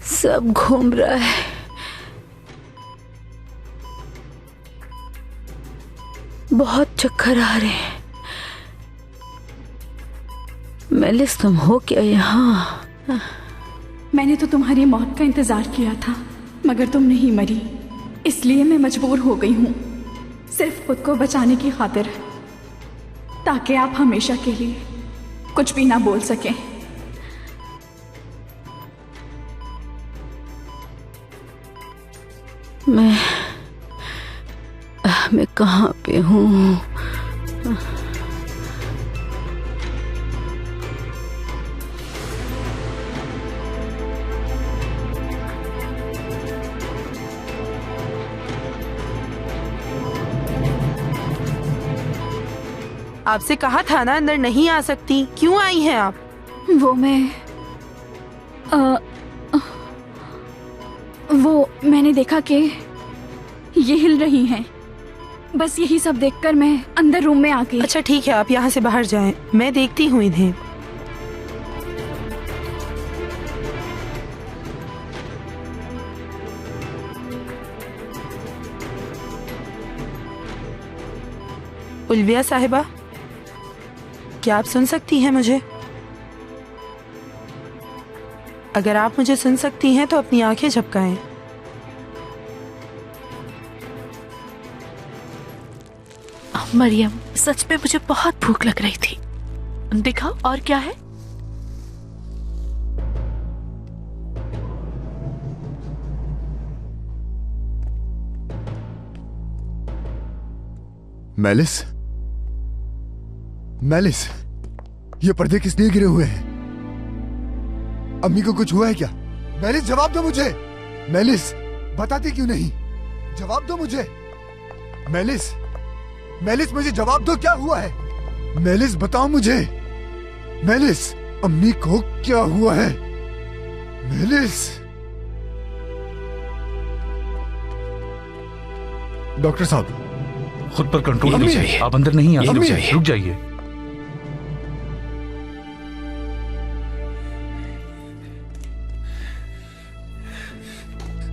सब घूम रहा है। बहुत चक्कर आ रहे हैं। मेलिस, तुम हो क्या यहाँ? मैंने तो तुम्हारी मौत का इंतजार किया था, मगर तुम नहीं मरी, इसलिए मैं मजबूर हो गई हूँ, सिर्फ खुद को बचाने की खातिर, ताकि आप हमेशा के लिए कुछ भी ना बोल सकें। मैं कहाँ पे हूँ? आपसे कहा था ना अंदर नहीं आ सकती, क्यों आई हैं आप? वो मैंने देखा कि ये हिल रही हैं। बस यही सब देखकर मैं अंदर रूम में आ गई। अच्छा ठीक है, आप यहाँ से बाहर जाएं, मैं देखती हूँ इन्हें। उल्विया साहिबा, क्या आप सुन सकती हैं मुझे? अगर आप मुझे सुन सकती हैं तो अपनी आंखें झपकाएं। मरियम, सच में मुझे बहुत भूख लग रही थी। दिखाओ और क्या है? मेलिस, मेलिस, ये पर्दे किस लिए गिरे हुए हैं? अम्मी को कुछ हुआ है क्या? मेलिस, जवाब दो मुझे। मेलिस, बताती क्यों नहीं? जवाब दो मुझे। मेलिस, मेलिस, मुझे जवाब दो, क्या हुआ है? मेलिस, बताओ मुझे। मेलिस, अम्मी को क्या हुआ है? मेलिस। डॉक्टर साहब, खुद पर कंट्रोल अम्मी, कीजिए। आप अंदर नहीं आ अम्मी, सकते। रुक जाइए।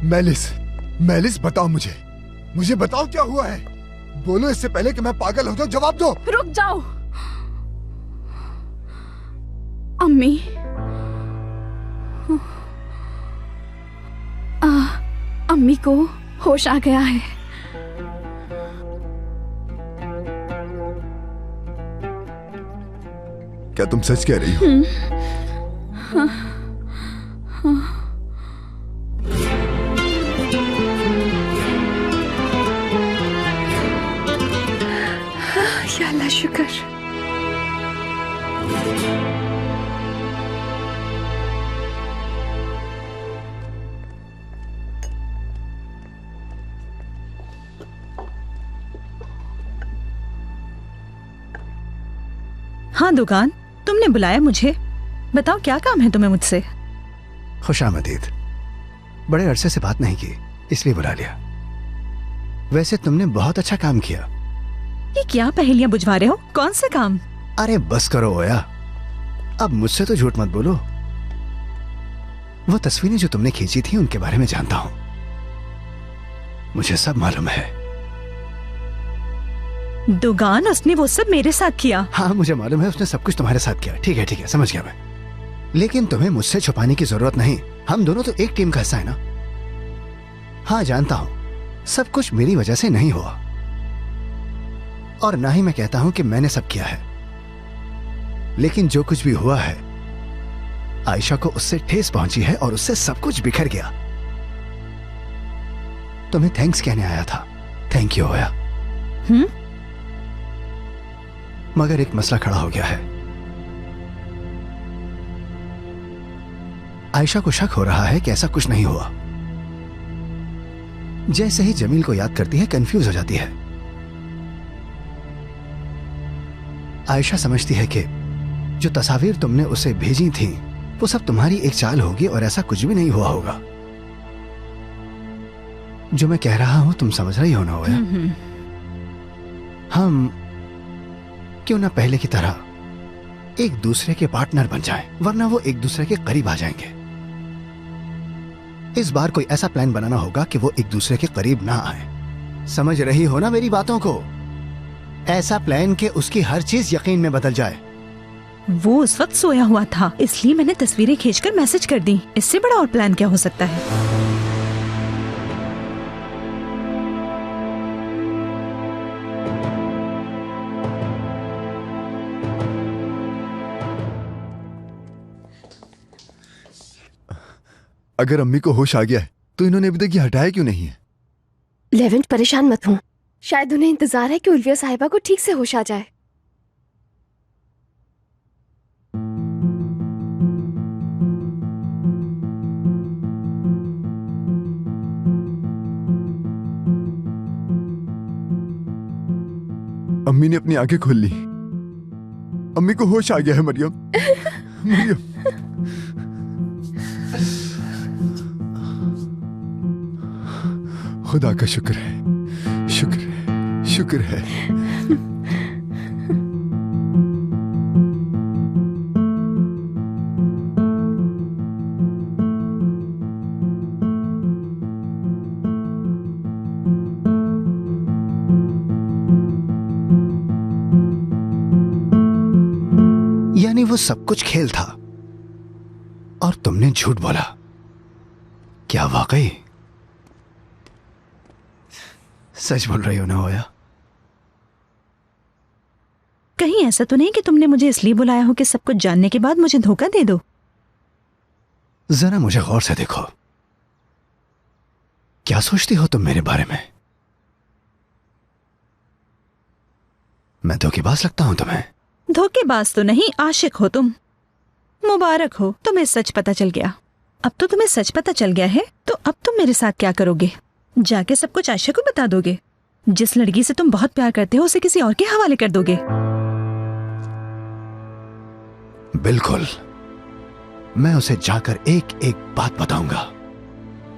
मेलिस, मेलिस, बताओ मुझे बताओ क्या हुआ है? बोलो इससे पहले कि मैं पागल हो जाऊं, जवाब दो। रुक जाओ। अम्मी, अम्मी को होश आ गया है। क्या तुम सच कह रही हो? या अल्लाह, शुक्र। हाँ दुकान, तुमने बुलाया मुझे। बताओ क्या काम है तुम्हें मुझसे? खुशामदीद। बड़े अरसे से बात नहीं की, इसलिए बुला लिया। वैसे तुमने बहुत अच्छा काम किया। ये क्या पहेलियां बुझवा रहे हो? कौन सा काम? अरे बस करो ओया, अब मुझसे तो झूठ मत बोलो। वो तस्वीरें जो तुमने खींची थी उनके बारे में जानता हूं, मुझे सब मालूम है। दुकान, उसने वो सब मेरे साथ किया। हाँ मुझे मालूम है, उसने सब कुछ तुम्हारे साथ किया। ठीक है, समझ गया मैं। लेकिन तुम्हें मुझसे छुपाने की जरूरत नहीं, हम दोनों तो एक टीम का हिस्सा है ना। हाँ जानता हूं, सब कुछ मेरी वजह से नहीं हुआ, और ना ही मैं कहता हूं कि मैंने सब किया है। लेकिन जो कुछ भी हुआ है, आयशा को उससे ठेस पहुंची है और उससे सब कुछ बिखर गया। तुम्हें थैंक्स कहने आया था। थैंक यू होया। मगर एक मसला खड़ा हो गया है। आयशा को शक हो रहा है कि ऐसा कुछ नहीं हुआ। जैसे ही जमील को याद करती है कंफ्यूज हो जाती है। आयशा समझती है कि जो तस्वीर तुमने उसे भेजी थी वो सब तुम्हारी एक चाल होगी और ऐसा कुछ भी नहीं हुआ होगा। जो मैं कह रहा हूं तुम समझ रही हो ना होया? क्यों ना पहले की तरह एक दूसरे के पार्टनर बन जाएं, वरना वो एक दूसरे के करीब आ जाएंगे। इस बार कोई ऐसा प्लान बनाना होगा कि वो एक दूसरे के करीब ना आए। समझ रही हो ना मेरी बातों को? ऐसा प्लान कि उसकी हर चीज यकीन में बदल जाए। वो उस वक्त सोया हुआ था, इसलिए मैंने तस्वीरें खींचकर मैसेज कर दी। इससे बड़ा और प्लान क्या हो सकता है? अगर अम्मी को होश आ गया है तो इन्होंने अभी तक ये हटाया क्यों नहीं है? लेवेंट परेशान मत हो, शायद उन्हें इंतजार है कि उल्विया साहिबा को ठीक से होश आ जाए। अम्मी ने अपनी आंखें खोल ली। अम्मी को होश आ गया है मरियम। मरियम, खुदा का शुक्र है, शुक्र है, शुक्र है। यानी वो सब कुछ खेल था और तुमने झूठ बोला। क्या वाकई सच बोल रही हो ना ओया? कहीं ऐसा तो नहीं कि तुमने मुझे इसलिए बुलाया हो कि सब कुछ जानने के बाद मुझे धोखा दे दो? जरा मुझे गौर से देखो। क्या सोचती हो तुम मेरे बारे में? मैं धोखेबाज लगता हूं तुम्हें? धोखेबाज तो नहीं, आशिक हो तुम। मुबारक हो, तुम्हें सच पता चल गया। अब तो तुम्हें सच पता चल गया है, तो अब तुम मेरे साथ क्या करोगे? जाके सब कुछ आयशा को बता दोगे? जिस लड़की से तुम बहुत प्यार करते हो उसे किसी और के हवाले कर दोगे? बिल्कुल, मैं उसे जाकर एक एक बात बताऊंगा।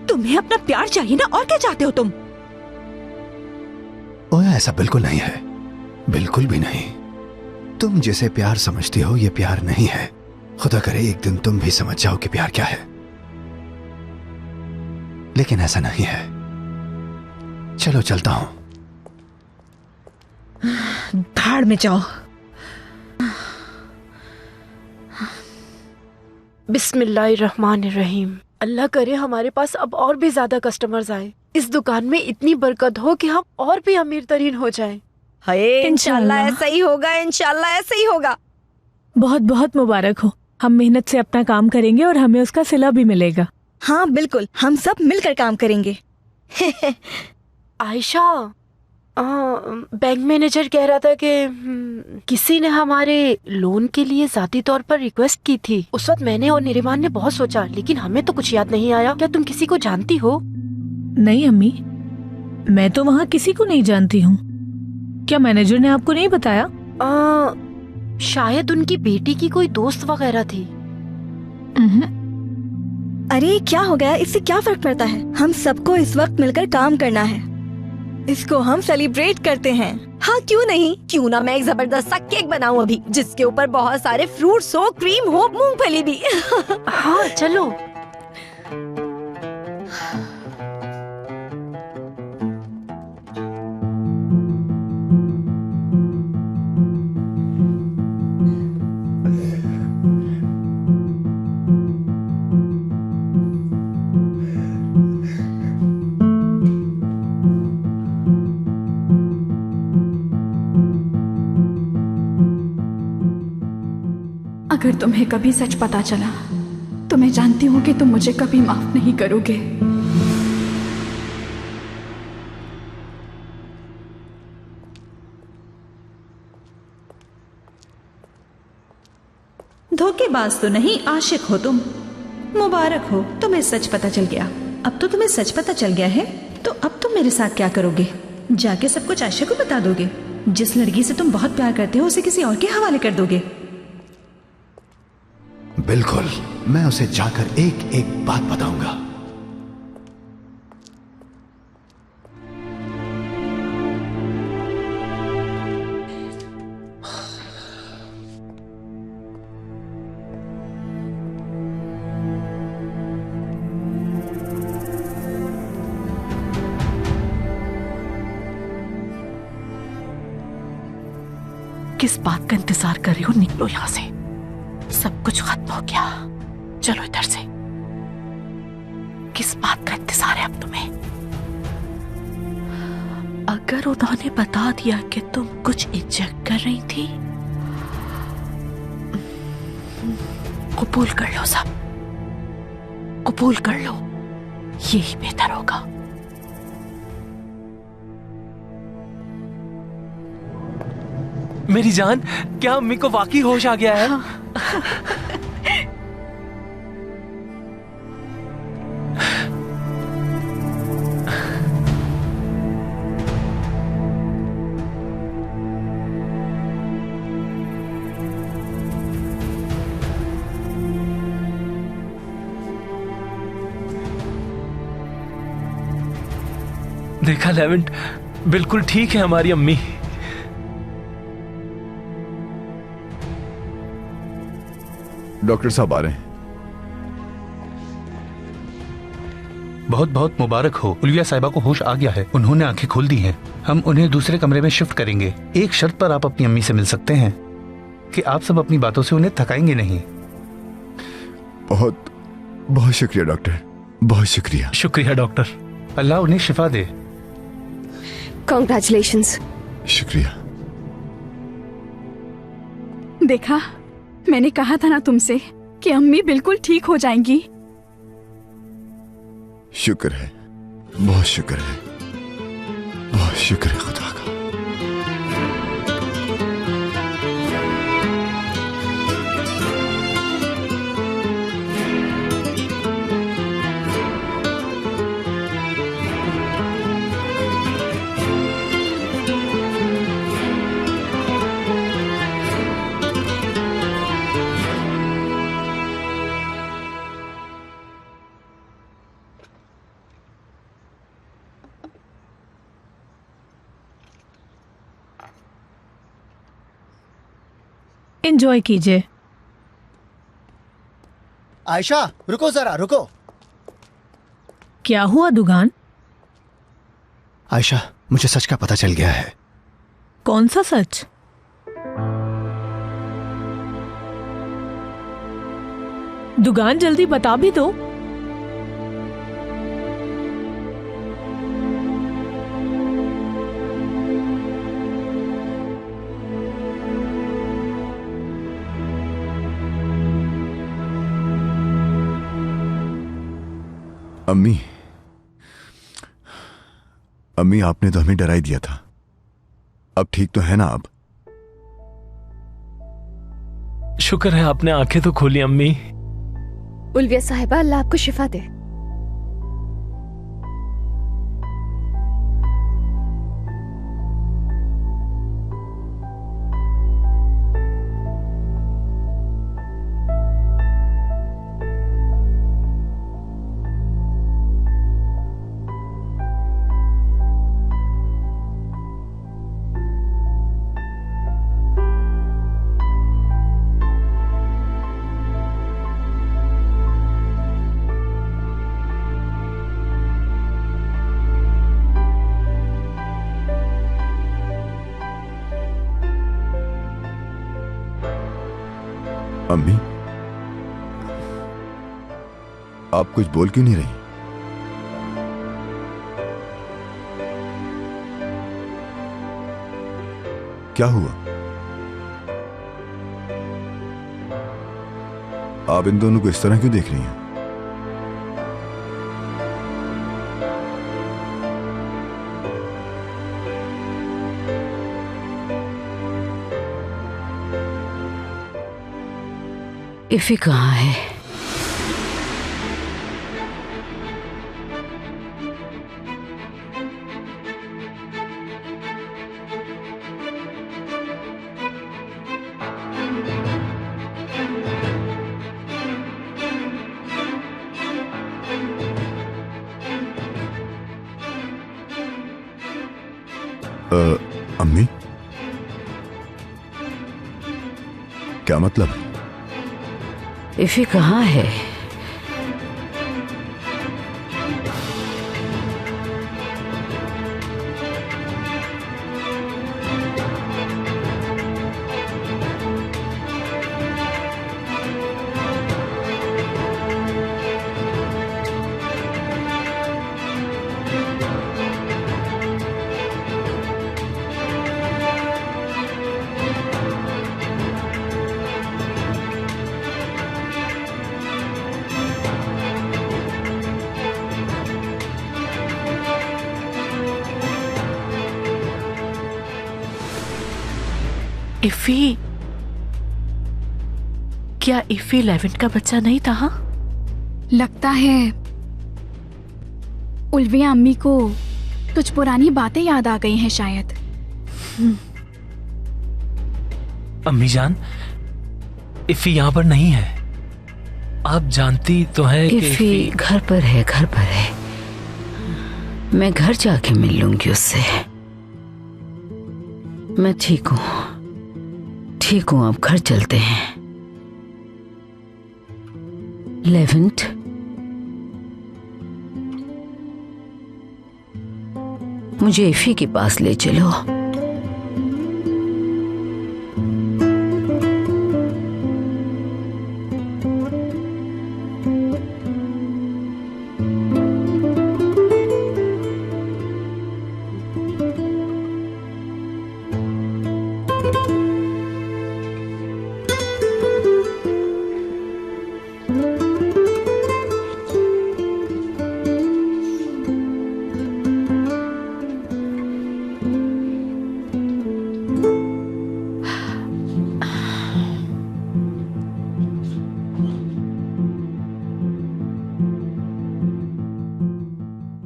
तुम्हें अपना प्यार चाहिए ना, और क्या चाहते हो तुम? ओया, ऐसा बिल्कुल नहीं है, बिल्कुल भी नहीं। तुम जिसे प्यार समझती हो ये प्यार नहीं है। खुदा करे एक दिन तुम भी समझ जाओ कि प्यार क्या है, लेकिन ऐसा नहीं है। चलो चलता हूं। भाड़ में जाओ। बिस्मिल्लाहिर्रहमानिर्रहीम। अल्लाह करे हमारे पास अब और भी ज्यादा कस्टमर्स आए। इस दुकान में इतनी बरकत हो कि हम और भी अमीर तरीन हो जाएं। इंशाल्लाह ऐसा ही होगा, इंशाल्लाह ऐसा ही होगा। बहुत बहुत मुबारक हो। हम मेहनत से अपना काम करेंगे और हमें उसका सिला भी मिलेगा। हाँ बिल्कुल, हम सब मिलकर काम करेंगे। आयशा, बैंक मैनेजर कह रहा था कि किसी ने हमारे लोन के लिए जाती तौर पर रिक्वेस्ट की थी। उस वक्त मैंने और निरिमान ने बहुत सोचा, लेकिन हमें तो कुछ याद नहीं आया। क्या तुम किसी को जानती हो? नहीं अम्मी, मैं तो वहाँ किसी को नहीं जानती हूँ। क्या मैनेजर ने आपको नहीं बताया? शायद उनकी बेटी की कोई दोस्त वगैरह थी। अरे क्या हो गया, इससे क्या फर्क पड़ता है? हम सबको इस वक्त मिलकर काम करना है, इसको हम सेलिब्रेट करते हैं। हाँ क्यों नहीं, क्यों ना मैं एक जबरदस्त सा केक बनाऊं अभी, जिसके ऊपर बहुत सारे फ्रूट्स हो, क्रीम हो, मूंगफली भी। हाँ चलो। अगर तुम्हें कभी सच पता चला तो मैं जानती हूँ कि तुम मुझे कभी माफ नहीं करोगे। धोखेबाज तो नहीं, आशिक हो तुम। मुबारक हो, तुम्हें सच पता चल गया। अब तो तुम्हें सच पता चल गया है, तो अब तुम मेरे साथ क्या करोगे? जाके सब कुछ आयशा को बता दोगे? जिस लड़की से तुम बहुत प्यार करते हो उसे किसी और के हवाले कर दोगे? बिल्कुल, मैं उसे जाकर एक एक बात बताऊंगा। किस बात का इंतजार कर रही हो? निकलो यहाँ से, सब कुछ खत्म हो गया। चलो इधर से। किस बात का इंतजार है अब तुम्हें? अगर उन्होंने बता दिया कि तुम कुछ इंजेक्ट कर रही थी, कबूल कर लो, सब कबूल कर लो, यही बेहतर होगा। मेरी जान, क्या अम्मी को वाकई होश आ गया है? देखा लेवेंट, बिल्कुल ठीक है हमारी अम्मी। डॉक्टर साहब आ रहे हैं। बहुत बहुत मुबारक हो, उल्विया साहिबा को होश आ गया है, उन्होंने आंखें खोल दी हैं। हम उन्हें दूसरे कमरे में शिफ्ट करेंगे। एक शर्त पर आप अपनी अम्मी से मिल सकते हैं कि आप सब अपनी बातों से उन्हें थकाएंगे नहीं। बहुत बहुत शुक्रिया डॉक्टर, बहुत शुक्रिया। शुक्रिया डॉक्टर, अल्लाह उन्हें शिफा दे। कॉन्ग्रेचुलेशंस। शुक्रिया। देखा, मैंने कहा था ना तुमसे कि अम्मी बिल्कुल ठीक हो जाएंगी। शुक्र है, बहुत शुक्र है, बहुत शुक्र है खुदा का। एंजॉय कीजिए। आयशा रुको जरा, रुको। क्या हुआ दुगान? आयशा, मुझे सच का पता चल गया है। कौन सा सच? दुगान जल्दी बता भी दो। अम्मी, अम्मी आपने तो हमें डरा ही दिया था। अब ठीक तो है ना आप? शुक्र है आपने आंखें तो खोली अम्मी। उल्विया साहिबा, अल्लाह आपको शिफा दे। अम्मी, आप कुछ बोल क्यों नहीं रही? क्या हुआ? आप इन दोनों को इस तरह क्यों देख रही हैं? इफी कहाँ है? अम्मी, क्या मतलब? इफी कहाँ है? इफी, क्या इफी लेवेंट का बच्चा नहीं था? हाँ, लगता है उल्विया अम्मी को कुछ पुरानी बातें याद आ गई हैं शायद। अम्मी जान, इफी यहाँ पर नहीं है। आप जानती तो है कि इफी घर पर है, घर पर है। मैं घर जाके मिल लूंगी उससे। मैं ठीक हूँ, ठीक हूँ। अब घर चलते हैं। लेवेंट, मुझे इफी के पास ले चलो।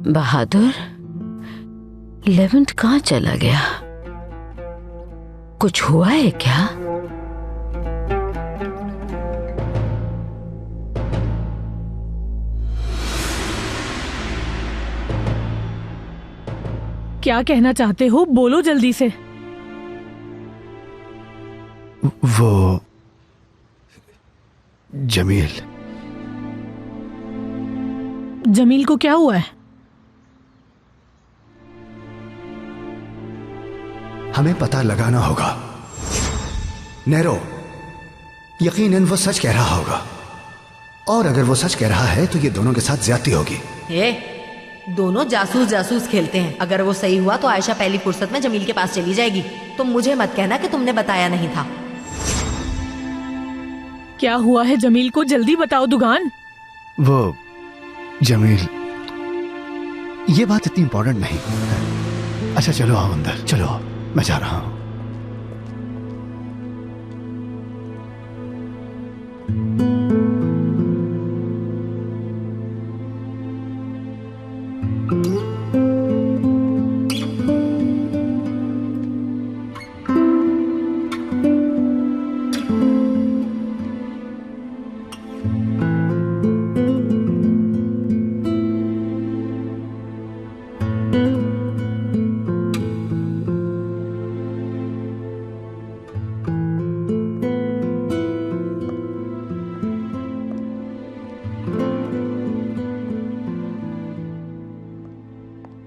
बहादुर, लेवेंट कहाँ चला गया? कुछ हुआ है क्या? क्या कहना चाहते हो? बोलो जल्दी से। वो जमील। जमील को क्या हुआ है? हमें पता लगाना होगा। नेरो, यकीनन वो सच कह रहा होगा, और अगर वो सच कह रहा है तो ये दोनों के साथ ज्यादती होगी। दोनों जासूस जासूस खेलते हैं। अगर वो सही हुआ तो आयशा पहली फुर्सत में जमील के पास चली जाएगी। तुम मुझे मत कहना कि तुमने बताया नहीं था। क्या हुआ है जमील को? जल्दी बताओ दुगान। वो जमील, ये बात इतनी इंपॉर्टेंट नहीं। अच्छा चलो आओ अंदर, चलो मैं जा रहा हूं।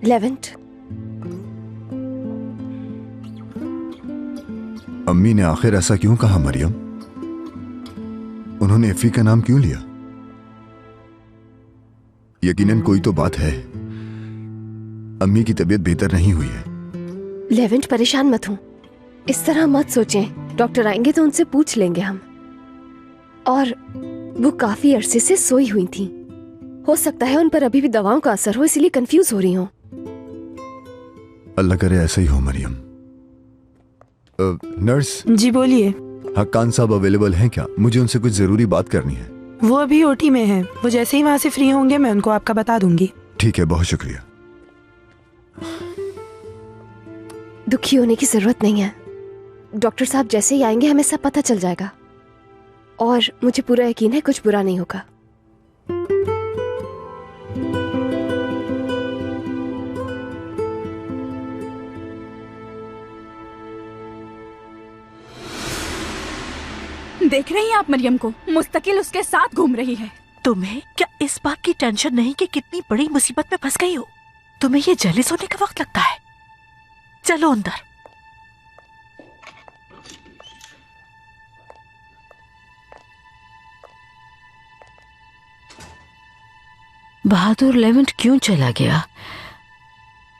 लेवेंट, अम्मी ने आखिर ऐसा क्यों कहा मरियम? उन्होंने इफी का नाम क्यों लिया? यकीनन कोई तो बात है। अम्मी की तबीयत बेहतर नहीं हुई है। लेवेंट परेशान मत हो, इस तरह मत सोचें। डॉक्टर आएंगे तो उनसे पूछ लेंगे हम। और वो काफी अरसे से सोई हुई थी। हो सकता है उन पर अभी भी दवाओं का असर हो, इसीलिए कंफ्यूज हो रही हो। अल्लाह करे ऐसा ही हो मरियम। नर्स जी बोलिए। हक्कान साहब अवेलेबल हैं क्या? मुझे उनसे कुछ जरूरी बात करनी है। वो अभी ओटी में है। वो जैसे ही वहाँ से फ्री होंगे मैं उनको आपका बता दूंगी। ठीक है, बहुत शुक्रिया। दुखी होने की जरूरत नहीं है। डॉक्टर साहब जैसे ही आएंगे हमें सब पता चल जाएगा, और मुझे पूरा यकीन है कुछ बुरा नहीं होगा। देख रही हैं आप मरियम को? मुस्तकिल उसके साथ घूम रही है। तुम्हें क्या इस बात की टेंशन नहीं कि कितनी बड़ी मुसीबत में फंस गई हो? तुम्हें ये जेलिस होने का वक्त लगता है। चलो अंदर। बहादुर, लेवेंट क्यों चला गया?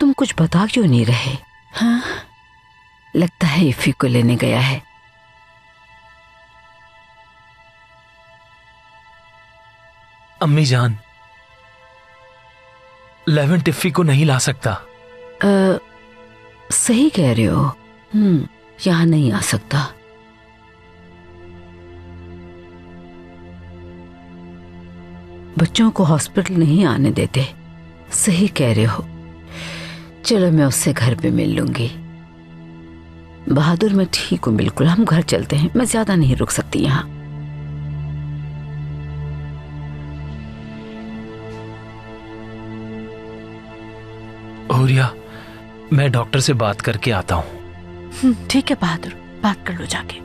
तुम कुछ बता क्यों नहीं रहे? हाँ, लगता है इफी को लेने गया है। अम्मी जान, लेवेंट इफी को नहीं ला सकता। सही कह रहे हो। यहाँ नहीं आ सकता। बच्चों को हॉस्पिटल नहीं आने देते। सही कह रहे हो। चलो मैं उससे घर पे मिल लूंगी। बहादुर मैं ठीक हूँ बिल्कुल, हम घर चलते हैं, मैं ज्यादा नहीं रुक सकती यहाँ। हुरिया, मैं डॉक्टर से बात करके आता हूँ। ठीक है बहादुर, बात कर लो जाके।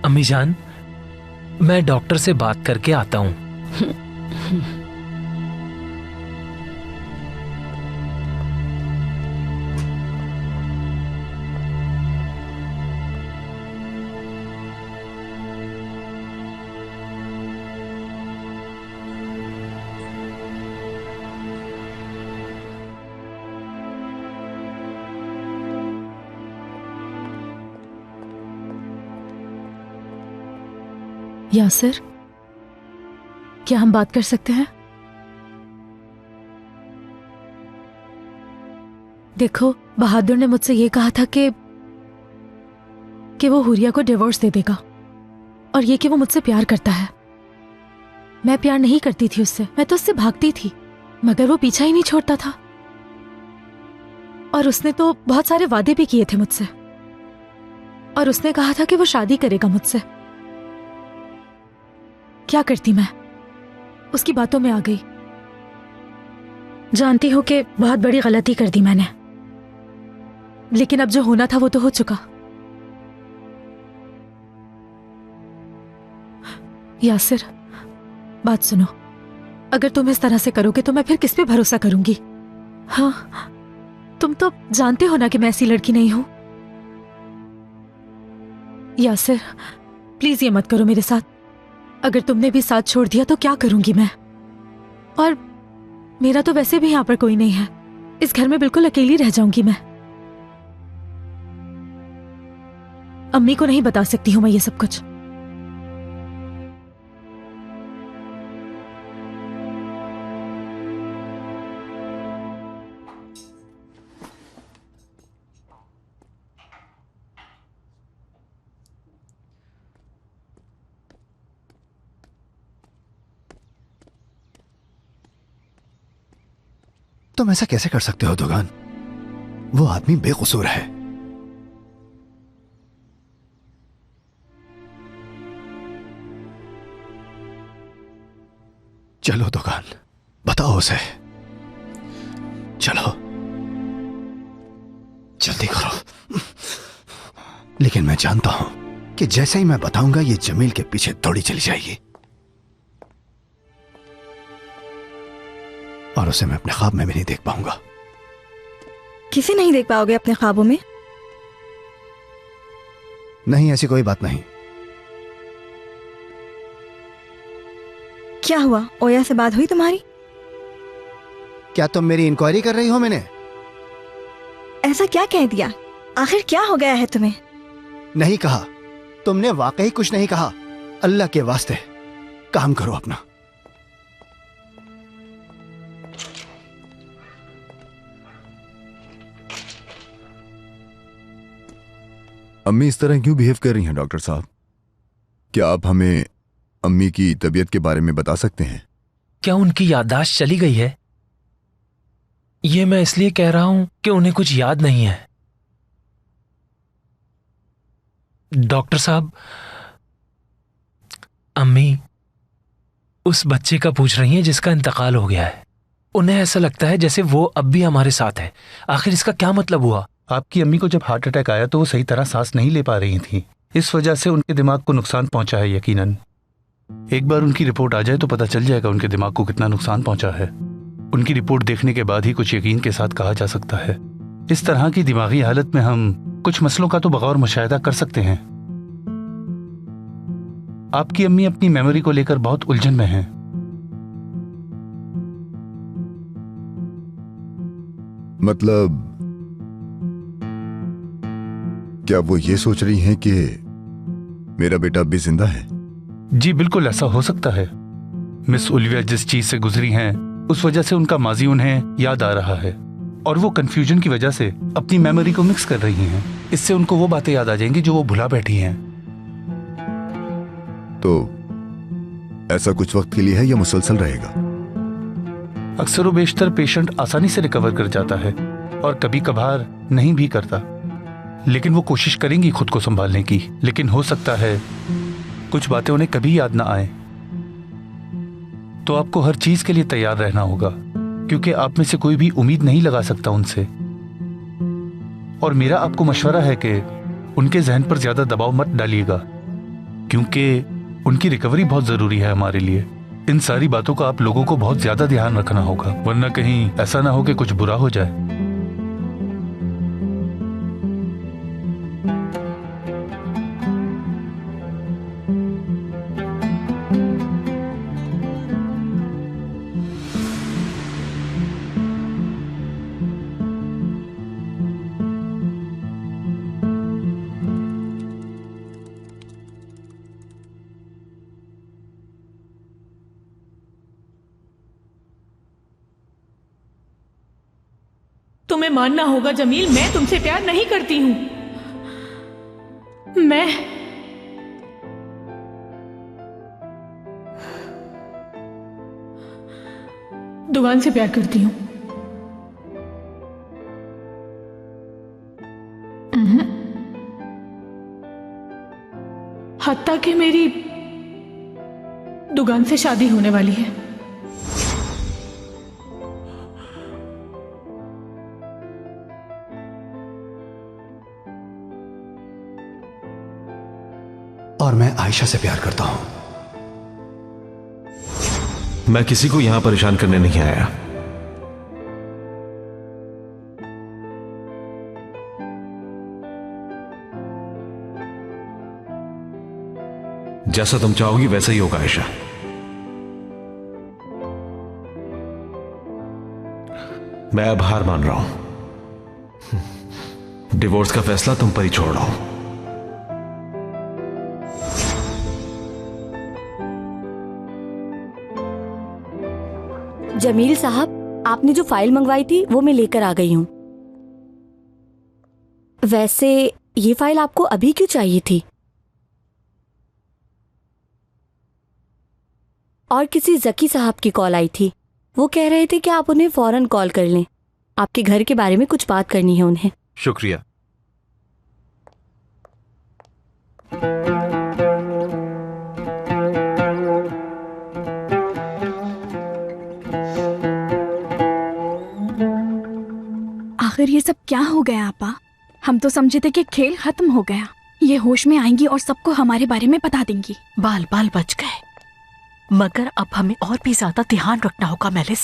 अम्मी जान, मैं डॉक्टर से बात करके आता हूँ। यासिर, क्या हम बात कर सकते हैं? देखो, बहादुर ने मुझसे ये कहा था कि वो हुरिया को डिवोर्स दे देगा और ये कि वो मुझसे प्यार करता है। मैं प्यार नहीं करती थी उससे, मैं तो उससे भागती थी, मगर वो पीछा ही नहीं छोड़ता था। और उसने तो बहुत सारे वादे भी किए थे मुझसे, और उसने कहा था कि वो शादी करेगा मुझसे। क्या करती मैं? उसकी बातों में आ गई। जानती हो कि बहुत बड़ी गलती कर दी मैंने, लेकिन अब जो होना था वो तो हो चुका। यासिर, बात सुनो, अगर तुम इस तरह से करोगे तो मैं फिर किस पे भरोसा करूंगी? हाँ, तुम तो जानते हो ना कि मैं ऐसी लड़की नहीं हूं। यासिर, प्लीज ये मत करो मेरे साथ। अगर तुमने भी साथ छोड़ दिया तो क्या करूंगी मैं? और मेरा तो वैसे भी यहां पर कोई नहीं है, इस घर में बिल्कुल अकेली रह जाऊंगी मैं। अम्मी को नहीं बता सकती हूं मैं ये सब कुछ। तुम ऐसा कैसे कर सकते हो दुगान? वो आदमी बेकसूर है। चलो दुगान, बताओ उसे। चलो, जल्दी करो। लेकिन मैं जानता हूं कि जैसे ही मैं बताऊंगा ये जमील के पीछे दौड़ी चली जाएगी, और उसे मैं अपने ख्वाब में भी नहीं देख पाऊंगा। किसे नहीं देख पाओगे अपने ख्वाबों में? नहीं, ऐसी कोई बात नहीं। क्या हुआ? ओया से बात हुई तुम्हारी? क्या तुम मेरी इंक्वायरी कर रही हो? मैंने ऐसा क्या कह दिया? आखिर क्या हो गया है तुम्हें? नहीं कहा। तुमने वाकई कुछ नहीं कहा। अल्लाह के वास्ते काम करो अपना। अम्मी इस तरह क्यों बिहेव कर रही हैं डॉक्टर साहब? क्या आप हमें अम्मी की तबीयत के बारे में बता सकते हैं? क्या उनकी याददाश्त चली गई है? ये मैं इसलिए कह रहा हूं कि उन्हें कुछ याद नहीं है। डॉक्टर साहब, अम्मी उस बच्चे का पूछ रही हैं जिसका इंतकाल हो गया है। उन्हें ऐसा लगता है जैसे वो अब भी हमारे साथ है। आखिर इसका क्या मतलब हुआ? आपकी अम्मी को जब हार्ट अटैक आया तो वो सही तरह सांस नहीं ले पा रही थी। इस वजह से उनके दिमाग को नुकसान पहुंचा है यकीनन। एक बार उनकी रिपोर्ट आ जाए तो पता चल जाएगा उनके दिमाग को कितना नुकसान पहुंचा है। उनकी रिपोर्ट देखने के बाद ही कुछ यकीन के साथ कहा जा सकता है। इस तरह की दिमागी हालत में हम कुछ मसलों का तो बगौर मुशाहिदा कर सकते हैं। आपकी अम्मी अपनी मेमोरी को लेकर बहुत उलझन में हैं। मतलब क्या वो ये सोच रही हैं कि मेरा बेटा अब भी जिंदा है? जी बिल्कुल, ऐसा हो सकता है। मिस ओलिविया जिस चीज से गुजरी हैं उस वजह से उनका माजी उन्हें याद आ रहा है, और वो कंफ्यूजन की वजह से अपनी मेमोरी को मिक्स कर रही हैं। इससे उनको वो बातें याद आ जाएंगी जो वो भुला बैठी हैं। तो ऐसा कुछ वक्त के लिए है या मुसलसल रहेगा? अक्सर व बेशतर पेशेंट आसानी से रिकवर कर जाता है और कभी कभार नहीं भी करता, लेकिन वो कोशिश करेंगी खुद को संभालने की। लेकिन हो सकता है कुछ बातें उन्हें कभी याद ना आए, तो आपको हर चीज के लिए तैयार रहना होगा, क्योंकि आप में से कोई भी उम्मीद नहीं लगा सकता उनसे। और मेरा आपको मशवरा है कि उनके जहन पर ज्यादा दबाव मत डालिएगा, क्योंकि उनकी रिकवरी बहुत जरूरी है हमारे लिए। इन सारी बातों का आप लोगों को बहुत ज्यादा ध्यान रखना होगा, वरना कहीं ऐसा ना हो कि कुछ बुरा हो जाए। तुम्हें मानना होगा जमील, मैं तुमसे प्यार नहीं करती हूं। मैं दुगान से प्यार करती हूं। हत्ता कि मेरी दुगान से शादी होने वाली है। और मैं आयशा से प्यार करता हूं। मैं किसी को यहां परेशान करने नहीं आया। जैसा तुम चाहोगी वैसा ही होगा आयशा। मैं अब हार मान रहा हूं। डिवोर्स का फैसला तुम पर ही छोड़ रहा हूं। जमील साहब, आपने जो फाइल मंगवाई थी वो मैं लेकर आ गई हूँ। वैसे ये फाइल आपको अभी क्यों चाहिए थी? और किसी जकी साहब की कॉल आई थी, वो कह रहे थे कि आप उन्हें फौरन कॉल कर लें, आपके घर के बारे में कुछ बात करनी है उन्हें। शुक्रिया। आखिर ये सब क्या हो गया आपा? हम तो समझे थे कि खेल खत्म हो गया। ये होश में आएंगी और सबको हमारे बारे में बता देंगी। बाल बाल बच गए, मगर अब हमें और भी ज्यादा ध्यान रखना होगा मेलिस।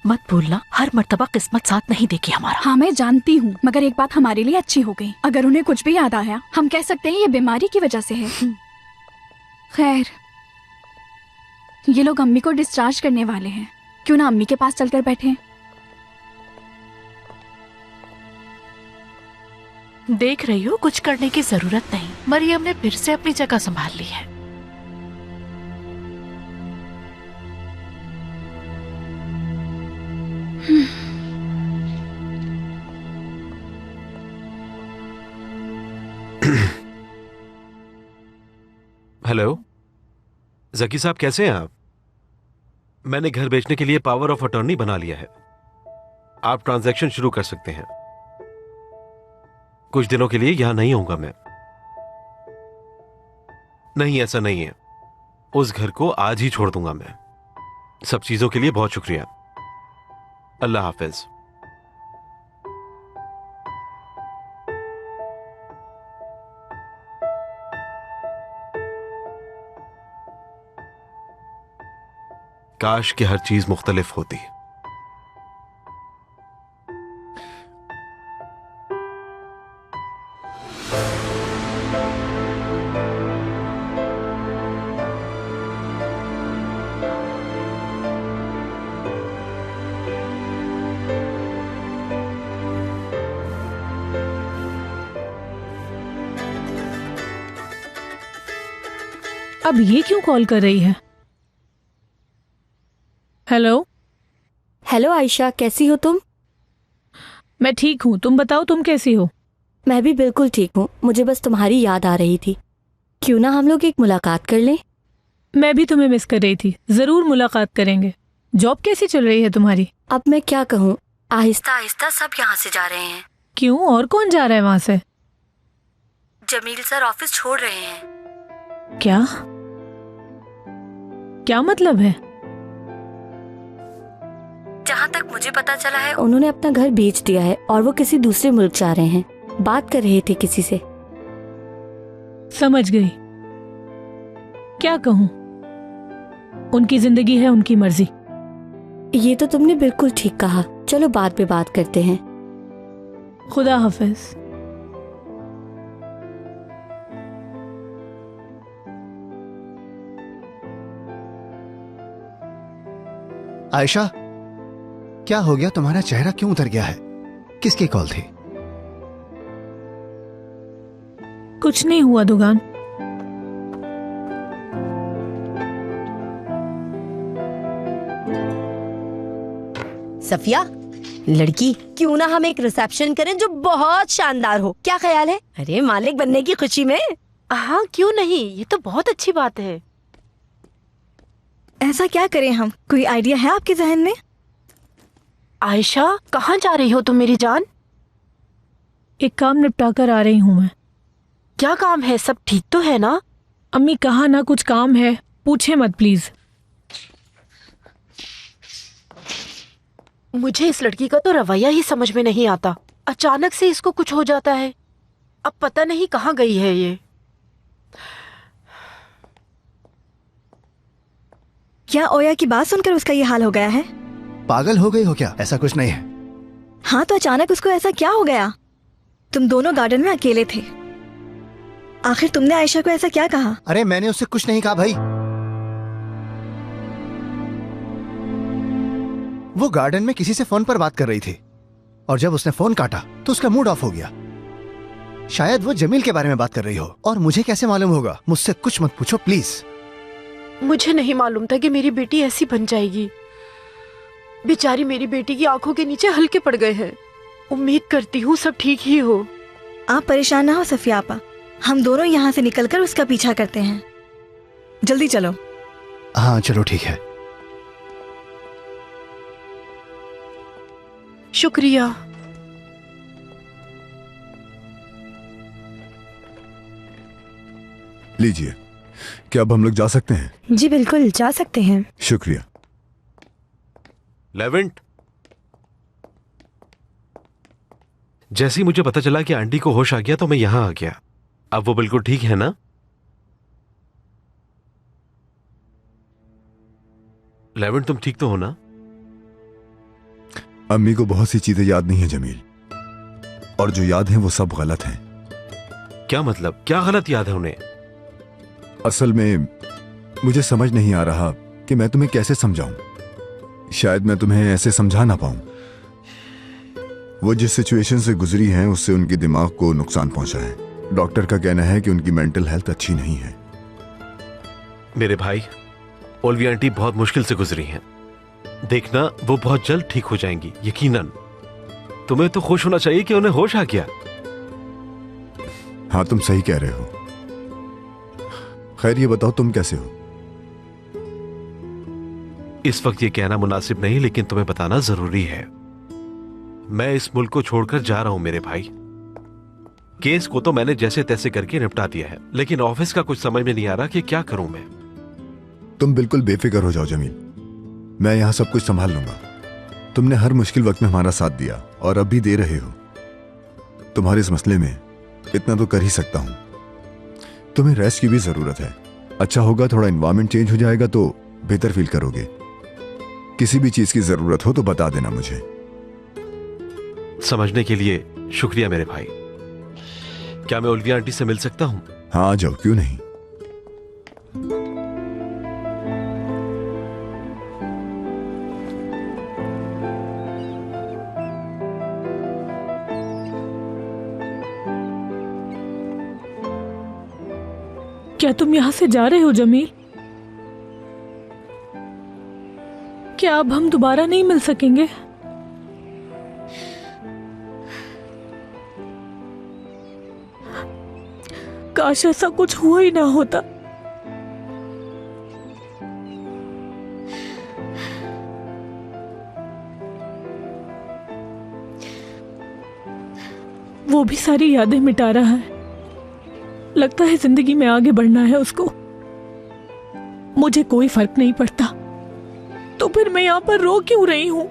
मत भूलना, हर मर्तबा किस्मत साथ नहीं देगी हमारा। हाँ मैं जानती हूँ, मगर एक बात हमारे लिए अच्छी हो गई। अगर उन्हें कुछ भी याद आया, हम कह सकते हैं ये बीमारी की वजह से है। खैर, ये लोग अम्मी को डिस्चार्ज करने वाले हैं, क्यों ना अम्मी के पास चलकर बैठे। देख रही हो, कुछ करने की जरूरत नहीं। मरियम ने फिर से अपनी जगह संभाल ली है। हेलो जकी साहब, कैसे हैं आप? मैंने घर बेचने के लिए पावर ऑफ अटॉर्नी बना लिया है। आप ट्रांजैक्शन शुरू कर सकते हैं। कुछ दिनों के लिए यहां नहीं होऊंगा मैं। नहीं, ऐसा नहीं है। उस घर को आज ही छोड़ दूंगा मैं। सब चीजों के लिए बहुत शुक्रिया। अल्लाह हाफिज। काश कि हर चीज मुख्तलिफ होती। अब ये क्यों कॉल कर रही है? हेलो। हेलो आयशा, कैसी हो तुम? मैं ठीक हूँ, तुम बताओ तुम कैसी हो? मैं भी बिल्कुल ठीक हूँ। मुझे बस तुम्हारी याद आ रही थी। क्यों ना हम लोग एक मुलाकात कर लें? मैं भी तुम्हें मिस कर रही थी। जरूर मुलाकात करेंगे। जॉब कैसी चल रही है तुम्हारी? अब मैं क्या कहूँ, आहिस्ता आहिस्ता सब यहाँ से जा रहे हैं। क्यों, और कौन जा रहा है वहाँ से? जमील सर ऑफिस छोड़ रहे हैं। क्या क्या मतलब है? जहाँ तक मुझे पता चला है उन्होंने अपना घर बेच दिया है और वो किसी दूसरे मुल्क जा रहे हैं। बात कर रहे थे किसी से। समझ गई। क्या कहूँ, उनकी जिंदगी है, उनकी मर्जी। ये तो तुमने बिल्कुल ठीक कहा। चलो बाद में बात करते हैं। खुदा हाफिज। आयशा, क्या हो गया? तुम्हारा चेहरा क्यों उतर गया है? किसकी कॉल थी? कुछ नहीं हुआ दुगान। सफिया, लड़की, क्यों ना हम एक रिसेप्शन करें जो बहुत शानदार हो। क्या ख्याल है? अरे मालिक बनने की खुशी में। हाँ क्यों नहीं, ये तो बहुत अच्छी बात है। ऐसा क्या करें हम? कोई आइडिया है आपके जहन में? आयशा, कहाँ जा रही हो तुम मेरी जान? एक काम निपटा कर आ रही हूँ मैं। क्या काम है? सब ठीक तो है ना? अम्मी कहा ना कुछ काम है, पूछे मत प्लीज। मुझे इस लड़की का तो रवैया ही समझ में नहीं आता। अचानक से इसको कुछ हो जाता है। अब पता नहीं कहाँ गई है ये। क्या ओया की बात सुनकर उसका ये हाल हो गया है? पागल हो गई हो क्या? ऐसा कुछ नहीं है। हाँ तो अचानक उसको ऐसा क्या हो गया? तुम दोनों गार्डन में अकेले थे। आखिर तुमने आयशा को ऐसा क्या कहा? अरे मैंने उससे कुछ नहीं कहा भाई। वो गार्डन में किसी से फोन पर बात कर रही थी और जब उसने फोन काटा तो उसका मूड ऑफ हो गया। शायद वो जमील के बारे में बात कर रही हो। और मुझे कैसे मालूम होगा? मुझसे कुछ मत पूछो प्लीज। मुझे नहीं मालूम था कि मेरी बेटी ऐसी बन जाएगी। बेचारी मेरी बेटी की आंखों के नीचे हल्के पड़ गए हैं। उम्मीद करती हूँ सब ठीक ही हो। आप परेशान ना हो सफिया आपा, हम दोनों यहाँ से निकलकर उसका पीछा करते हैं। जल्दी चलो। हाँ चलो ठीक है। शुक्रिया। लीजिए, क्या अब हम लोग जा सकते हैं? जी बिल्कुल जा सकते हैं। शुक्रिया। लेवेंट, जैसे ही मुझे पता चला कि आंटी को होश आ गया तो मैं यहां आ गया। अब वो बिल्कुल ठीक है ना? लेवेंट, तुम ठीक तो हो ना? अम्मी को बहुत सी चीजें याद नहीं है जमील, और जो याद है वो सब गलत हैं। क्या मतलब? क्या गलत याद है उन्हें? असल में मुझे समझ नहीं आ रहा कि मैं तुम्हें कैसे समझाऊं। शायद मैं तुम्हें ऐसे समझा ना पाऊं। वो जिस सिचुएशन से गुजरी हैं उससे उनके दिमाग को नुकसान पहुंचा है। डॉक्टर का कहना है कि उनकी मेंटल हेल्थ अच्छी नहीं है। मेरे भाई, ओल्वी आंटी बहुत मुश्किल से गुजरी हैं। देखना, वो बहुत जल्द ठीक हो जाएंगी, यकीनन। तुम्हें तो खुश होना चाहिए कि उन्हें होश आ गया। हाँ, तुम सही कह रहे हो। खैर ये बताओ तुम कैसे हो? इस वक्त ये कहना मुनासिब नहीं, लेकिन तुम्हें बताना जरूरी है। मैं इस मुल्क को छोड़कर जा रहा हूं मेरे भाई। केस को तो मैंने जैसे तैसे करके निपटा दिया है, लेकिन ऑफिस का कुछ समझ में नहीं आ रहा कि क्या करूं मैं। तुम बिल्कुल बेफिक्र हो जाओ जमील, मैं यहां सब कुछ संभाल लूंगा। तुमने हर मुश्किल वक्त में हमारा साथ दिया और अब भी दे रहे हो। तुम्हारे इस मसले में इतना तो कर ही सकता हूं। तुम्हें रेस्ट की भी जरूरत है। अच्छा होगा थोड़ा एनवायरनमेंट चेंज हो जाएगा तो बेहतर फील करोगे। किसी भी चीज की जरूरत हो तो बता देना मुझे। समझने के लिए शुक्रिया मेरे भाई। क्या मैं ओल्विया आंटी से मिल सकता हूं? हाँ आ जाओ, क्यों नहीं। क्या तुम यहाँ से जा रहे हो जमील? क्या अब हम दोबारा नहीं मिल सकेंगे? काश ऐसा कुछ हुआ ही ना होता। वो भी सारी यादें मिटा रहा है। लगता है जिंदगी में आगे बढ़ना है उसको। मुझे कोई फर्क नहीं पड़ता, तो फिर मैं यहाँ पर रो क्यों रही हूँ?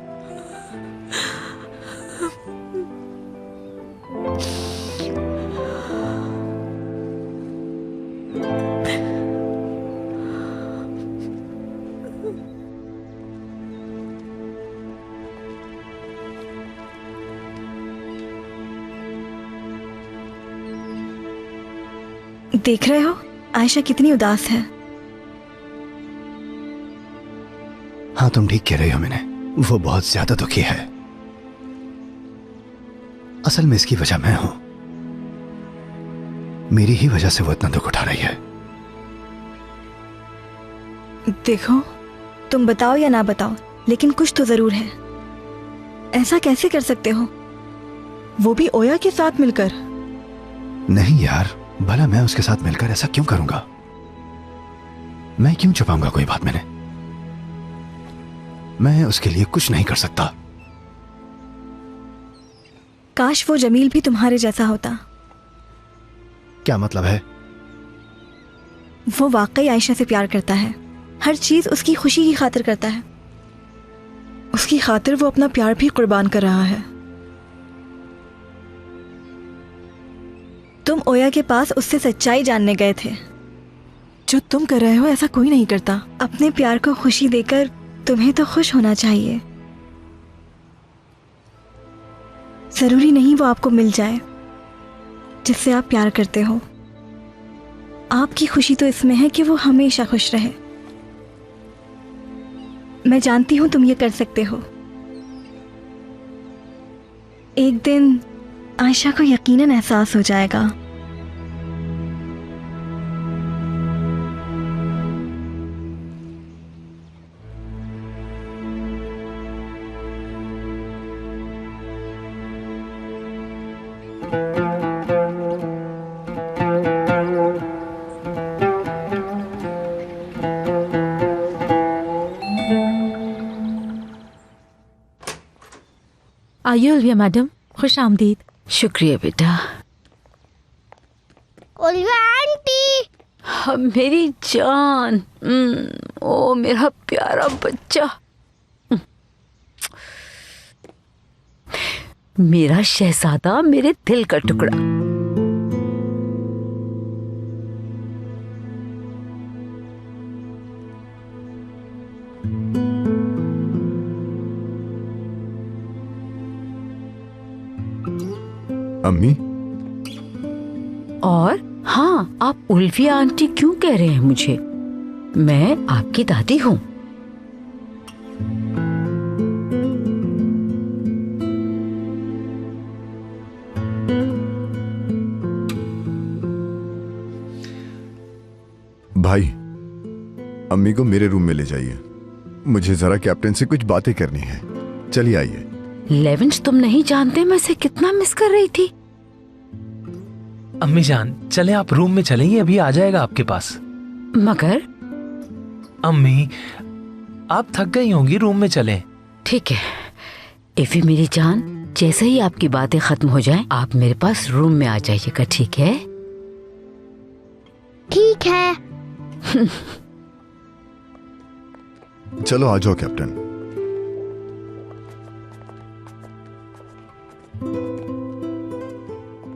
देख रहे हो आयशा कितनी उदास है। हाँ तुम ठीक कह रही हो मैंने, वो बहुत ज्यादा दुखी है। असल में इसकी वजह मैं हूं, मेरी ही वजह से वो इतना दुख उठा रही है। देखो तुम बताओ या ना बताओ, लेकिन कुछ तो जरूर है। ऐसा कैसे कर सकते हो, वो भी ओया के साथ मिलकर? नहीं यार, भला मैं उसके साथ मिलकर ऐसा क्यों करूंगा? मैं क्यों छुपाऊंगा कोई बात? मैं उसके लिए कुछ नहीं कर सकता। काश वो जमील भी तुम्हारे जैसा होता। क्या मतलब है? वो वाकई आयशा से प्यार करता है, हर चीज उसकी खुशी की खातिर करता है। उसकी खातिर वो अपना प्यार भी कुर्बान कर रहा है। तुम ओया के पास उससे सच्चाई जानने गए थे। जो तुम कर रहे हो ऐसा कोई नहीं करता। अपने प्यार को खुशी देकर तुम्हें तो खुश होना चाहिए। जरूरी नहीं वो आपको मिल जाए जिससे आप प्यार करते हो। आपकी खुशी तो इसमें है कि वो हमेशा खुश रहे। मैं जानती हूं तुम ये कर सकते हो। एक दिन आयशा को यकीनन एहसास हो जाएगा। आइए उल्विया मैडम, खुश आमदीद। शुक्रिया बेटा। उल्विया आंटी। हाँ, मेरी जान। ओ मेरा प्यारा बच्चा, मेरा शहजादा, मेरे दिल का टुकड़ा। अम्मी? और हाँ, आप उल्विया आंटी क्यों कह रहे हैं मुझे? मैं आपकी दादी हूँ। भाई, अम्मी को मेरे रूम में ले जाइए। मुझे जरा कैप्टन से कुछ बातें करनी है। चलिए आइए। लेविंस, तुम नहीं जानते मैं इसे कितना मिस कर रही थी। अम्मी जान, चले आप रूम में चलेंगे, अभी आ जाएगा आपके पास। मगर अम्मी, आप थक गई होंगी, रूम में चलें। ठीक है इफी मेरी जान, जैसे ही आपकी बातें खत्म हो जाएं, आप मेरे पास रूम में आ जाइएगा, ठीक है? ठीक है। चलो आ जाओ कैप्टन।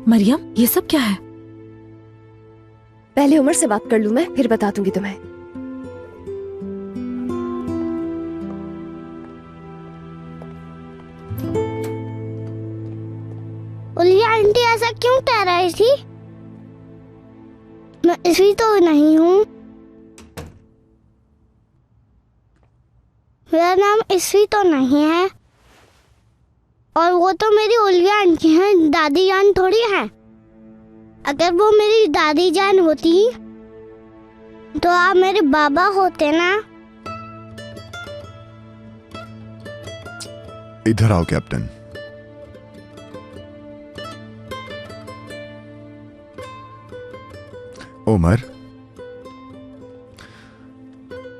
मरियम, ये सब क्या है? पहले उमर से बात कर लूं मैं, फिर बता दूंगी तुम्हें। उल्विया आंटी ऐसा क्यों कह रही थी? मैं इसलिए तो नहीं हूँ। मेरा नाम इसलिए तो नहीं है। और वो तो मेरी उल्विया आंटी हैं, दादी जान थोड़ी है। अगर वो मेरी दादी जान होती तो आप मेरे बाबा होते ना। इधर आओ कैप्टन। उमर,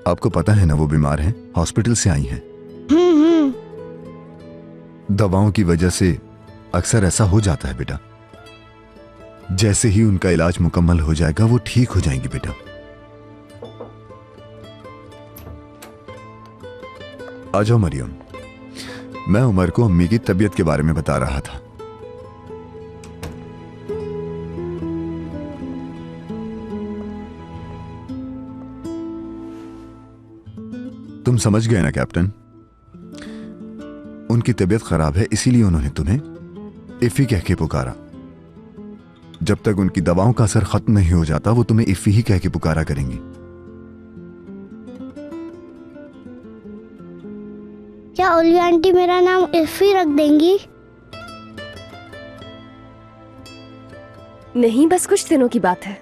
आपको पता है ना वो बीमार हैं, हॉस्पिटल से आई हैं। हम्म। दवाओं की वजह से अक्सर ऐसा हो जाता है बेटा। जैसे ही उनका इलाज मुकम्मल हो जाएगा वो ठीक हो जाएंगी बेटा। आ जाओ मरियम। मैं उमर को अम्मी की तबीयत के बारे में बता रहा था। तुम समझ गए ना कैप्टन, उनकी तबीयत खराब है इसीलिए उन्होंने तुम्हें इफ़ी कह के पुकारा। जब तक उनकी दवाओं का असर खत्म नहीं हो जाता वो तुम्हें इफ़ी ही कह के पुकारा करेंगी। क्या उल्वी आंटी मेरा नाम इफ़ी रख देंगी? नहीं, बस कुछ दिनों की बात है।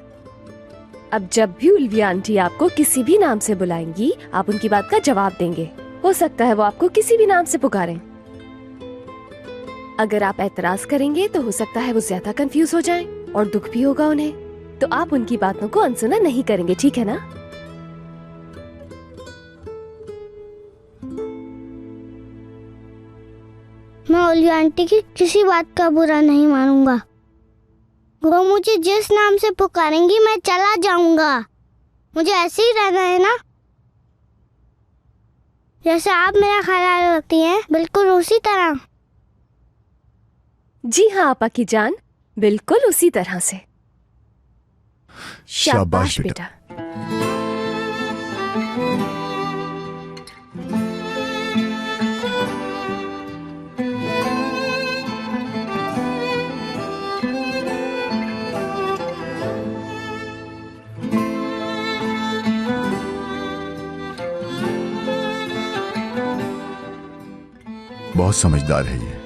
अब जब भी उल्वी आंटी आपको किसी भी नाम से बुलाएंगी आप उनकी बात का जवाब देंगे। हो सकता है वो आपको किसी भी नाम से पुकारें। अगर आप एतराज करेंगे तो हो सकता है वो ज्यादा कंफ्यूज हो जाएं और दुख भी होगा उन्हें। तो आप उनकी बातों को अनसुना नहीं करेंगे, ठीक है ना? मैं उल्वी आंटी की किसी बात का बुरा नहीं मानूंगा। वो मुझे जिस नाम से पुकारेंगी मैं चला जाऊंगा। मुझे ऐसे ही रहना है ना, जैसे आप मेरा ख्याल रखती हैं, बिल्कुल उसी तरह। जी हाँ आपा की जान, बिल्कुल उसी तरह से। शाबाश बेटा। बहुत समझदार है ये।